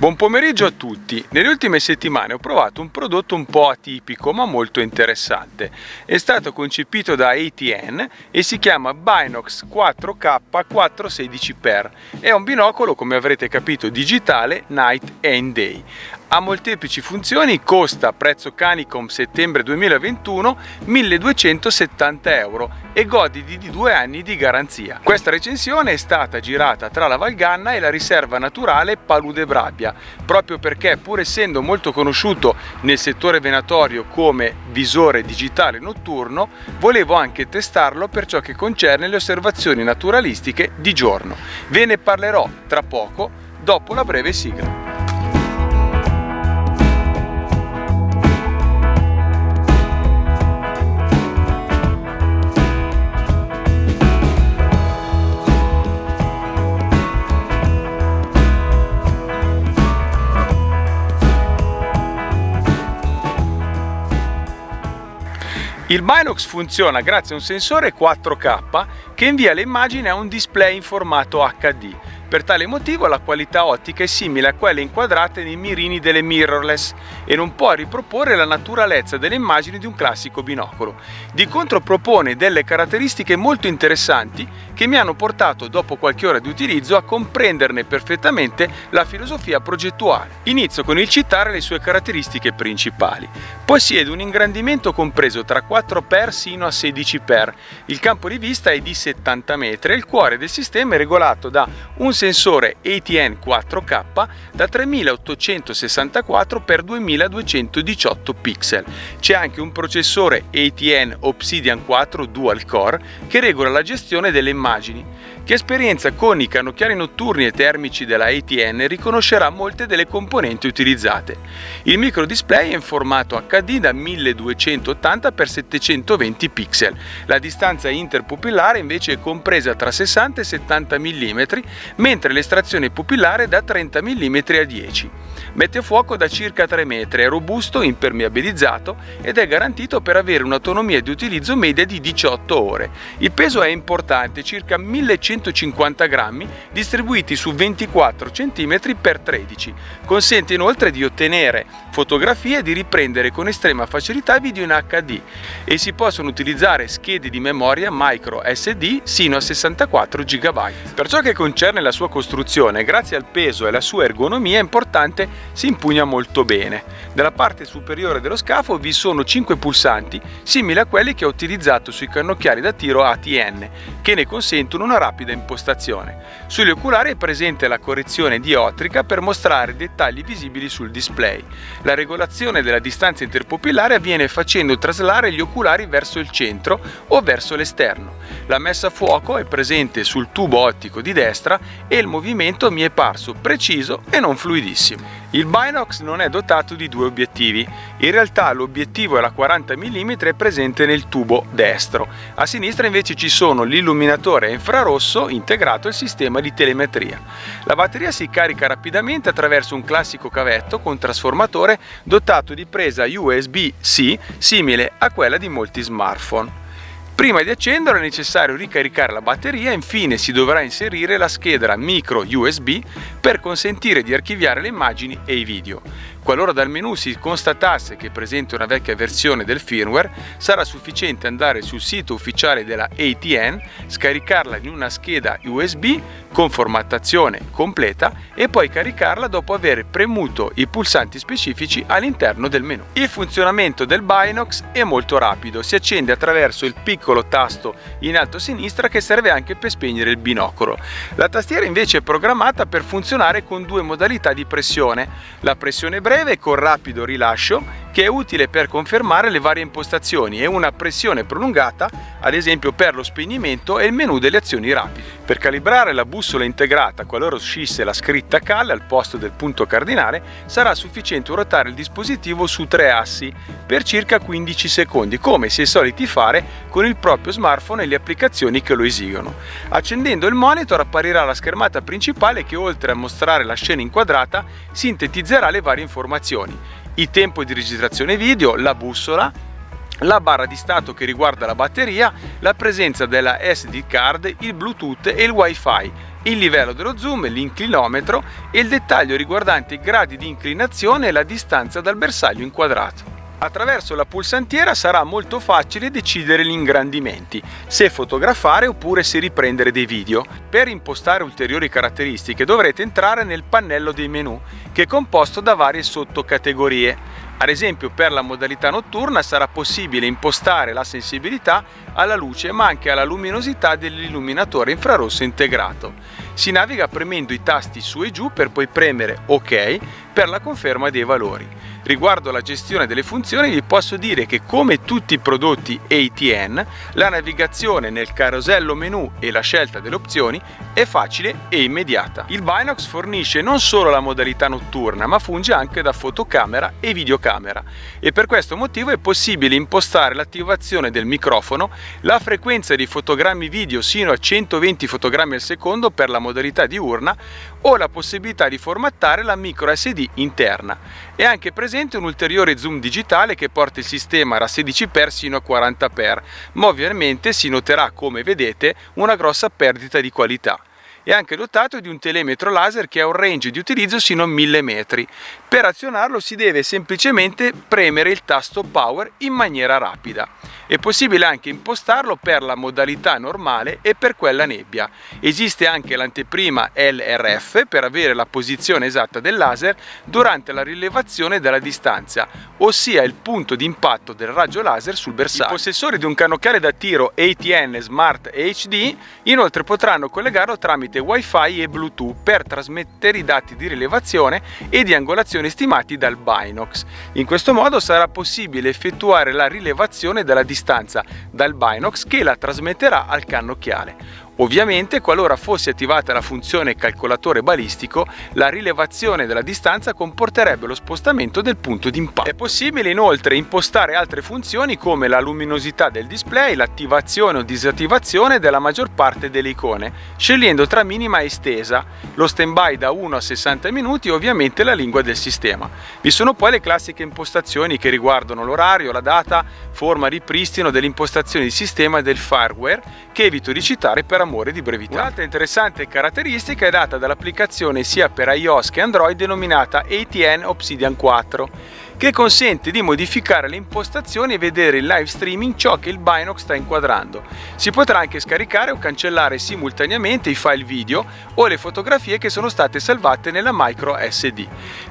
Buon pomeriggio a tutti. Nelle ultime settimane ho provato un prodotto un po' atipico ma molto interessante. È stato concepito da ATN e si chiama Binox 4K 416x. È un binocolo, come avrete capito, digitale night and day. Ha molteplici funzioni, costa, prezzo Canicom settembre 2021, 1270 euro e godi di 2 anni di garanzia. Questa recensione è stata girata tra la Valganna e la riserva naturale Palude Brabbia, proprio perché, pur essendo molto conosciuto nel settore venatorio come visore digitale notturno, volevo anche testarlo per ciò che concerne le osservazioni naturalistiche di giorno. Ve ne parlerò tra poco, dopo la breve sigla. Il Binox funziona grazie a un sensore 4K che invia le immagini a un display in formato HD. Per tale motivo la qualità ottica è simile a quelle inquadrate nei mirini delle mirrorless e non può riproporre la naturalezza delle immagini di un classico binocolo. Di contro propone delle caratteristiche molto interessanti che mi hanno portato, dopo qualche ora di utilizzo, a comprenderne perfettamente la filosofia progettuale. Inizio con il citare le sue caratteristiche principali. Possiede un ingrandimento compreso tra 4x sino a 16x. Il campo di vista è di 70 metri e il cuore del sistema è regolato da un sensore ATN 4K da 3864 x 2218 pixel. C'è anche un processore ATN Obsidian 4 Dual Core che regola la gestione delle immagini. Chi ha esperienza con i cannocchiali notturni e termici della ATN riconoscerà molte delle componenti utilizzate. Il micro display è in formato HD da 1280 x 720 pixel. La distanza interpupillare invece è compresa tra 60 e 70 mm, mentre l'estrazione pupillare è da 30 mm a 10. Mette fuoco da circa 3 metri, è robusto, impermeabilizzato ed è garantito per avere un'autonomia di utilizzo media di 18 ore. Il peso è importante, circa 1150 grammi, distribuiti su 24 cm x 13. Consente inoltre di ottenere fotografie e di riprendere con estrema facilità video in HD e si possono utilizzare schede di memoria micro SD sino a 64 GB. Per ciò che concerne la sua costruzione, grazie al peso e alla sua ergonomia importante, si impugna molto bene. Nella parte superiore dello scafo vi sono 5 pulsanti simili a quelli che ho utilizzato sui cannocchiali da tiro ATN, che ne consentono una rapida impostazione. Sugli oculari è presente la correzione diotrica per mostrare dettagli visibili sul display. La regolazione della distanza interpupillare avviene facendo traslare gli oculari verso il centro o verso l'esterno. La messa a fuoco è presente sul tubo ottico di destra e il movimento mi è parso preciso e non fluidissimo. Il Binox non è dotato di 2 obiettivi. In realtà l'obiettivo alla 40 mm è presente nel tubo destro. A sinistra invece ci sono l'illuminatore a infrarosso integrato al sistema di telemetria. La batteria si carica rapidamente attraverso un classico cavetto con trasformatore dotato di presa USB-C simile a quella di molti smartphone. Prima di accenderlo è necessario ricaricare la batteria e infine si dovrà inserire la scheda micro USB per consentire di archiviare le immagini e i video. Qualora dal menu si constatasse che è presente una vecchia versione del firmware, sarà sufficiente andare sul sito ufficiale della ATN, scaricarla in una scheda USB con formattazione completa e poi caricarla dopo aver premuto i pulsanti specifici all'interno del menu. Il funzionamento del Binox è molto rapido, si accende attraverso il piccolo tasto in alto a sinistra che serve anche per spegnere il binocolo. La tastiera invece è programmata per funzionare con 2 modalità di pressione, la pressione breve con rapido rilascio che è utile per confermare le varie impostazioni e una pressione prolungata, ad esempio per lo spegnimento e il menu delle azioni rapide. Per calibrare la bussola integrata, qualora uscisse la scritta CAL al posto del punto cardinale, sarà sufficiente ruotare il dispositivo su 3 assi per circa 15 secondi, come si è soliti fare con il proprio smartphone e le applicazioni che lo esigono. Accendendo il monitor apparirà la schermata principale che, oltre a mostrare la scena inquadrata, sintetizzerà le varie informazioni: il tempo di registrazione video, la bussola, la barra di stato che riguarda la batteria, la presenza della SD card, il Bluetooth e il Wi-Fi il livello dello zoom, l'inclinometro e il dettaglio riguardante i gradi di inclinazione e la distanza dal bersaglio inquadrato. Attraverso la pulsantiera sarà molto facile decidere gli ingrandimenti, se fotografare oppure se riprendere dei video. Per impostare ulteriori caratteristiche dovrete entrare nel pannello dei menu, che è composto da varie sottocategorie. Ad esempio, per la modalità notturna sarà possibile impostare la sensibilità alla luce ma anche alla luminosità dell'illuminatore infrarosso integrato. Si naviga premendo i tasti su e giù per poi premere OK per la conferma dei valori. Riguardo alla gestione delle funzioni vi posso dire che, come tutti i prodotti ATN, la navigazione nel carosello menu e la scelta delle opzioni è facile e immediata. Il Binox fornisce non solo la modalità notturna ma funge anche da fotocamera e videocamera, e per questo motivo è possibile impostare l'attivazione del microfono, la frequenza di fotogrammi video sino a 120 fotogrammi al secondo per la modalità diurna o la possibilità di formattare la micro SD interna. È anche presente un ulteriore zoom digitale che porta il sistema da 16x sino a 40x, ma ovviamente si noterà, come vedete, una grossa perdita di qualità. È anche dotato di un telemetro laser che ha un range di utilizzo sino a 1000 metri. Per azionarlo si deve semplicemente premere il tasto Power in maniera rapida. È possibile anche impostarlo per la modalità normale e per quella nebbia. Esiste anche l'anteprima LRF per avere la posizione esatta del laser durante la rilevazione della distanza, ossia il punto di impatto del raggio laser sul bersaglio. I possessori di un cannocchiale da tiro ATN Smart HD inoltre potranno collegarlo tramite Wi-Fi e Bluetooth per trasmettere i dati di rilevazione e di angolazione stimati dal Binox. In questo modo sarà possibile effettuare la rilevazione della distanza dal Binox, che la trasmetterà al cannocchiale. Ovviamente, qualora fosse attivata la funzione calcolatore balistico, la rilevazione della distanza comporterebbe lo spostamento del punto di impatto. È possibile inoltre impostare altre funzioni come la luminosità del display, l'attivazione o disattivazione della maggior parte delle icone, scegliendo tra minima e estesa, lo stand-by da 1 a 60 minuti e ovviamente la lingua del sistema. Vi sono poi le classiche impostazioni che riguardano l'orario, la data, forma, ripristino delle impostazioni di sistema e del firmware, che evito di citare per amore di brevità. Un'altra interessante caratteristica è data dall'applicazione sia per iOS che Android denominata ATN Obsidian 4, che consente di modificare le impostazioni e vedere in live streaming ciò che il Binox sta inquadrando. Si potrà anche scaricare o cancellare simultaneamente i file video o le fotografie che sono state salvate nella micro SD.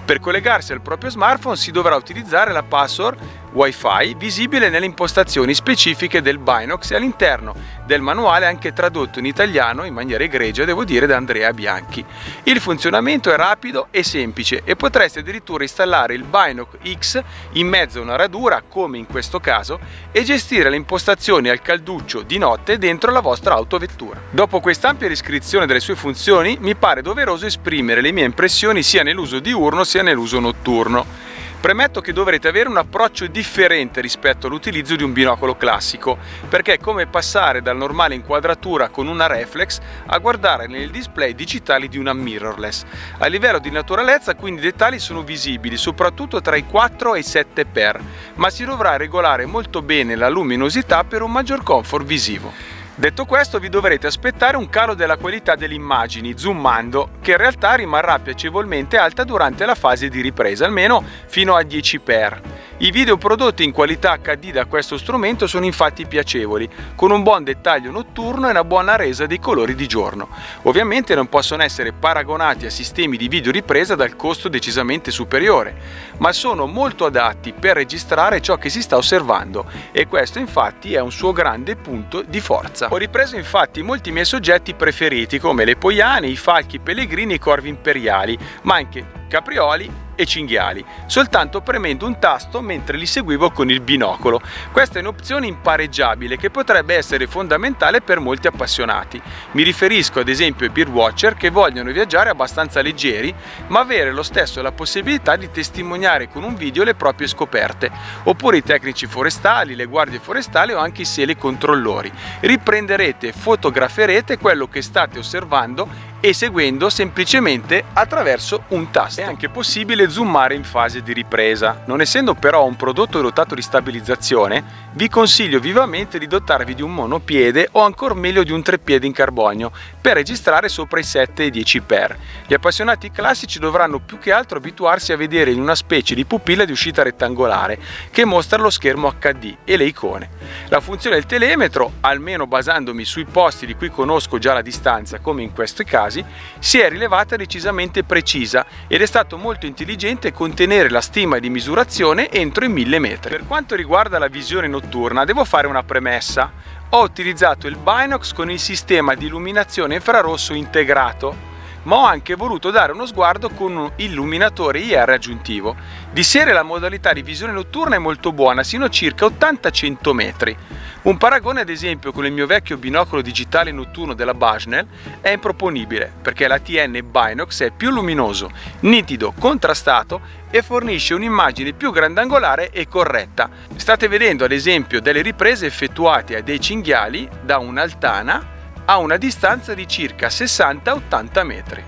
Per collegarsi al proprio smartphone si dovrà utilizzare la password Wi-Fi visibile nelle impostazioni specifiche del Binox e all'interno del manuale anche tradotto in italiano in maniera egregia, devo dire, da Andrea Bianchi. Il funzionamento è rapido e semplice e potreste addirittura installare il Binox X in mezzo a una radura, come in questo caso, e gestire le impostazioni al calduccio di notte dentro la vostra autovettura. Dopo quest'ampia descrizione delle sue funzioni, mi pare doveroso esprimere le mie impressioni sia nell'uso diurno sia nell'uso notturno. Premetto che dovrete avere un approccio differente rispetto all'utilizzo di un binocolo classico, perché è come passare dalla normale inquadratura con una reflex a guardare nel display digitali di una mirrorless. A livello di naturalezza quindi i dettagli sono visibili soprattutto tra i 4 e i 7x, ma si dovrà regolare molto bene la luminosità per un maggior comfort visivo. Detto questo, vi dovrete aspettare un calo della qualità delle immagini zoomando, che in realtà rimarrà piacevolmente alta durante la fase di ripresa, almeno fino a 10x. I video prodotti in qualità HD da questo strumento sono infatti piacevoli, con un buon dettaglio notturno e una buona resa dei colori di giorno. Ovviamente non possono essere paragonati a sistemi di video ripresa dal costo decisamente superiore, ma sono molto adatti per registrare ciò che si sta osservando, e questo infatti è un suo grande punto di forza. Ho ripreso infatti molti miei soggetti preferiti come le poiane, i falchi pellegrini e i corvi imperiali, ma anche caprioli e cinghiali, soltanto premendo un tasto mentre li seguivo con il binocolo. Questa è un'opzione impareggiabile che potrebbe essere fondamentale per molti appassionati. Mi riferisco ad esempio ai birdwatcher che vogliono viaggiare abbastanza leggeri ma avere lo stesso la possibilità di testimoniare con un video le proprie scoperte, oppure i tecnici forestali, le guardie forestali o anche i seli controllori. Riprenderete e fotograferete quello che state osservando e seguendo semplicemente attraverso un tasto. È anche possibile zoomare in fase di ripresa. Non essendo però un prodotto dotato di stabilizzazione, vi consiglio vivamente di dotarvi di un monopiede o ancora meglio di un treppiede in carbonio per registrare sopra i 7 e 10x. Gli appassionati classici dovranno più che altro abituarsi a vedere in una specie di pupilla di uscita rettangolare che mostra lo schermo HD e le icone. La funzione del telemetro, almeno basandomi sui posti di cui conosco già la distanza come in questi casi, si è rilevata decisamente precisa ed è stato molto intelligente contenere la stima di misurazione entro i 1000 metri. Per quanto riguarda la visione notturna devo fare una premessa. Ho utilizzato il Binox con il sistema di illuminazione infrarosso integrato, ma ho anche voluto dare uno sguardo con un illuminatore IR aggiuntivo. Di serie la modalità di visione notturna è molto buona, sino a circa 80-100 metri. Un paragone ad esempio con il mio vecchio binocolo digitale notturno della Bushnell è improponibile, perché l'ATN Binox è più luminoso, nitido, contrastato e fornisce un'immagine più grandangolare e corretta. State vedendo ad esempio delle riprese effettuate a dei cinghiali da un'altana a una distanza di circa 60-80 metri.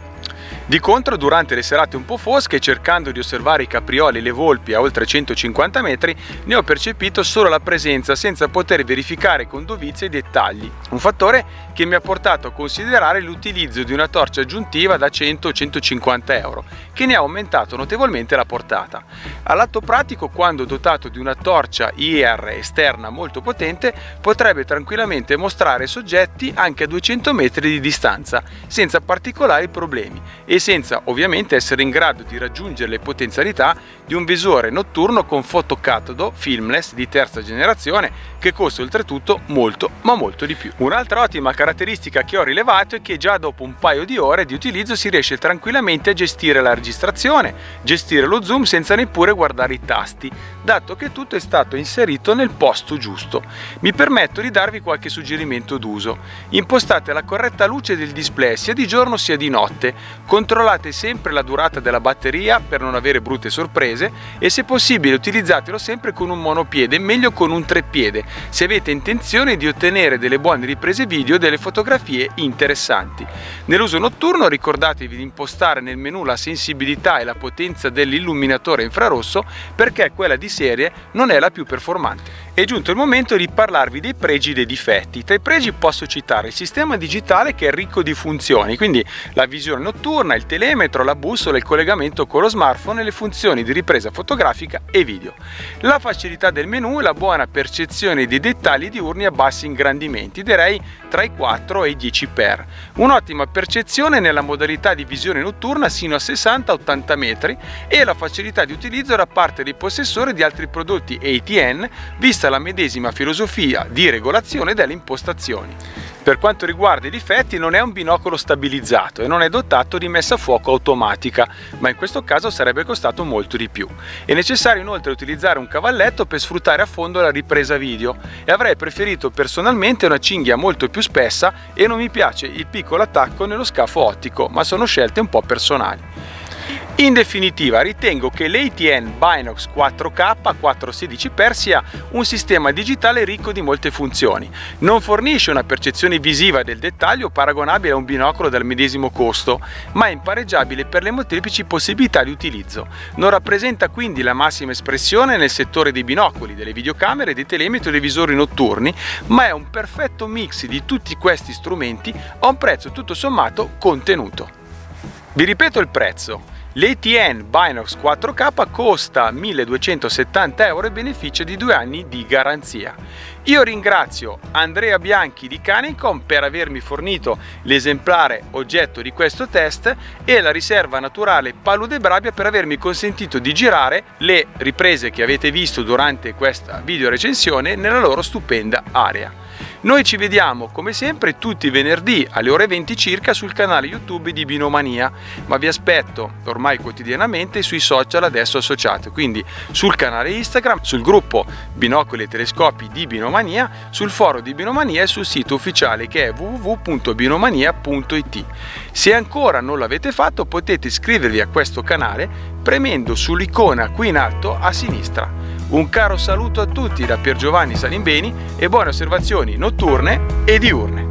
Di contro, durante le serate un po' fosche, cercando di osservare i caprioli e le volpi a oltre 150 metri, ne ho percepito solo la presenza senza poter verificare con dovizia i dettagli, un fattore che mi ha portato a considerare l'utilizzo di una torcia aggiuntiva da 100-150 euro, che ne ha aumentato notevolmente la portata. All'atto pratico, quando dotato di una torcia IR esterna molto potente, potrebbe tranquillamente mostrare soggetti anche a 200 metri di distanza, senza particolari problemi e senza ovviamente essere in grado di raggiungere le potenzialità di un visore notturno con fotocatodo filmless di terza generazione che costa oltretutto molto ma molto di più. Un'altra ottima caratteristica che ho rilevato è che già dopo un paio di ore di utilizzo si riesce tranquillamente a gestire la registrazione, gestire lo zoom senza neppure guardare i tasti, dato che tutto è stato inserito nel posto giusto. Mi permetto di darvi qualche suggerimento d'uso. Impostate la corretta luce del display sia di giorno sia di notte, controllate sempre la durata della batteria per non avere brutte sorprese e se possibile utilizzatelo sempre con un monopiede, meglio con un treppiede, se avete intenzione di ottenere delle buone riprese video e delle fotografie interessanti. Nell'uso notturno ricordatevi di impostare nel menu la sensibilità e la potenza dell'illuminatore infrarosso perché quella di serie non è la più performante. È giunto il momento di parlarvi dei pregi e dei difetti. Tra i pregi posso citare il sistema digitale che è ricco di funzioni, quindi la visione notturna, il telemetro, la bussola, il collegamento con lo smartphone e le funzioni di ripresa fotografica e video. La facilità del menu e la buona percezione dei dettagli diurni a bassi ingrandimenti, direi tra i 4 e i 10x. Un'ottima percezione nella modalità di visione notturna sino a 60-80 metri e la facilità di utilizzo da parte dei possessori di altri prodotti ATN, vista la medesima filosofia di regolazione delle impostazioni. Per quanto riguarda i difetti, non è un binocolo stabilizzato e non è dotato di messa a fuoco automatica, ma in questo caso sarebbe costato molto di più. È necessario inoltre utilizzare un cavalletto per sfruttare a fondo la ripresa video e avrei preferito personalmente una cinghia molto più spessa e non mi piace il piccolo attacco nello scafo ottico, ma sono scelte un po' personali. In definitiva, ritengo che l'ATN Binox 4K 416x sia un sistema digitale ricco di molte funzioni. Non fornisce una percezione visiva del dettaglio paragonabile a un binocolo del medesimo costo, ma è impareggiabile per le molteplici possibilità di utilizzo. Non rappresenta quindi la massima espressione nel settore dei binocoli, delle videocamere, dei telemetri e dei visori notturni, ma è un perfetto mix di tutti questi strumenti a un prezzo tutto sommato contenuto. Vi ripeto il prezzo. L'ATN Binox 4K costa 1.270 euro e beneficia di 2 anni di garanzia. Io ringrazio Andrea Bianchi di Canicom per avermi fornito l'esemplare oggetto di questo test e la riserva naturale Palude Brabia per avermi consentito di girare le riprese che avete visto durante questa video recensione nella loro stupenda area. Noi ci vediamo come sempre tutti i venerdì alle ore 20 circa sul canale YouTube di Binomania, ma vi aspetto ormai quotidianamente sui social adesso associati, quindi sul canale Instagram, sul gruppo Binocoli e Telescopi di Binomania, sul foro di Binomania e sul sito ufficiale che è www.binomania.it. Se ancora non l'avete fatto potete iscrivervi a questo canale premendo sull'icona qui in alto a sinistra. Un caro saluto a tutti da Pier Giovanni Salimbeni e buone osservazioni notturne e diurne.